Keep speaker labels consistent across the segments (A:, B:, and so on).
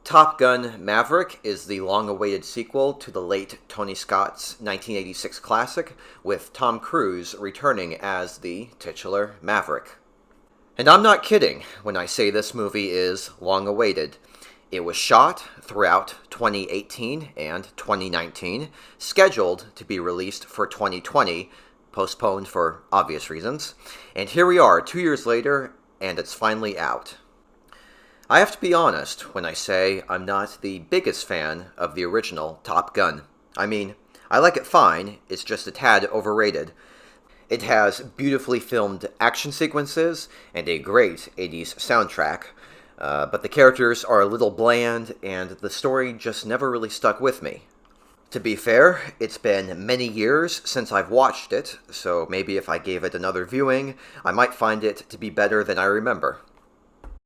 A: Top Gun: Maverick is the long-awaited sequel to the late Tony Scott's 1986 classic, with Tom Cruise returning as the titular Maverick. And I'm not kidding when I say this movie is long-awaited. It was shot throughout 2018 and 2019, scheduled to be released for 2020, postponed for obvious reasons, and here we are 2 years later, and it's finally out. I have to be honest when I say I'm not the biggest fan of the original Top Gun. I mean, I like it fine, it's just a tad overrated. It has beautifully filmed action sequences and a great 80s soundtrack, but the characters are a little bland and the story just never really stuck with me. To be fair, it's been many years since I've watched it, so maybe if I gave it another viewing, I might find it to be better than I remember.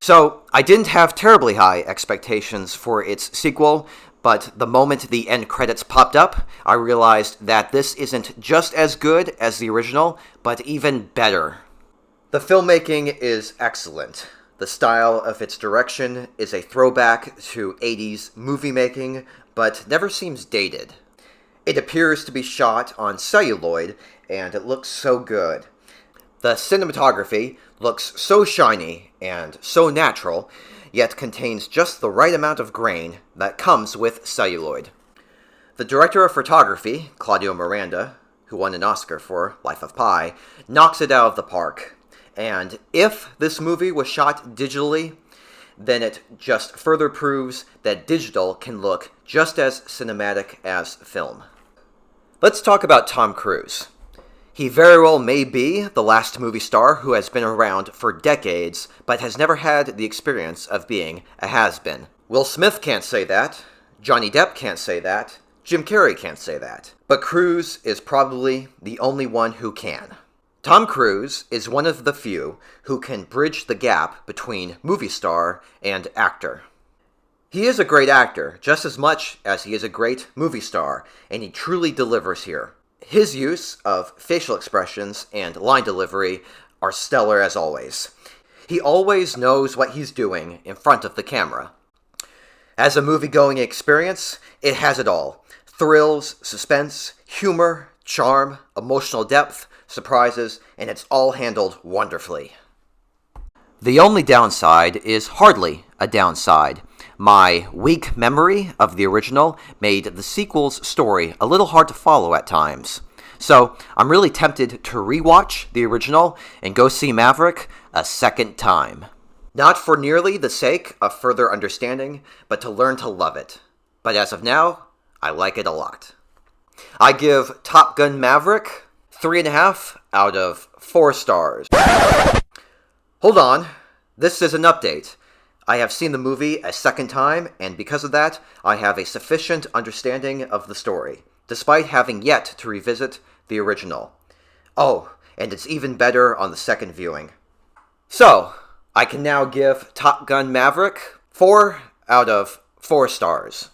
A: So, I didn't have terribly high expectations for its sequel, but the moment the end credits popped up, I realized that this isn't just as good as the original, but even better. The filmmaking is excellent. The style of its direction is a throwback to 80s movie making, but never seems dated. It appears to be shot on celluloid, and it looks so good. The cinematography looks so shiny and so natural, yet contains just the right amount of grain that comes with celluloid. The director of photography, Claudio Miranda, who won an Oscar for Life of Pi, knocks it out of the park. And if this movie was shot digitally, then it just further proves that digital can look just as cinematic as film. Let's talk about Tom Cruise. He very well may be the last movie star who has been around for decades, but has never had the experience of being a has-been. Will Smith can't say that, Johnny Depp can't say that, Jim Carrey can't say that, but Cruise is probably the only one who can. Tom Cruise is one of the few who can bridge the gap between movie star and actor. He is a great actor, just as much as he is a great movie star, and he truly delivers here. His use of facial expressions and line delivery are stellar as always. He always knows what he's doing in front of the camera. As a movie-going experience, it has it all. Thrills, suspense, humor, charm, emotional depth, surprises, and it's all handled wonderfully. The only downside is hardly a downside. My weak memory of the original made the sequel's story a little hard to follow at times. So, I'm really tempted to rewatch the original and go see Maverick a second time. Not for nearly the sake of further understanding, but to learn to love it. But as of now, I like it a lot. I give Top Gun Maverick 3.5 out of 4 stars. Hold on, this is an update. I have seen the movie a second time, and because of that, I have a sufficient understanding of the story, despite having yet to revisit the original. Oh, and it's even better on the second viewing. So, I can now give Top Gun Maverick 4 out of 4 stars.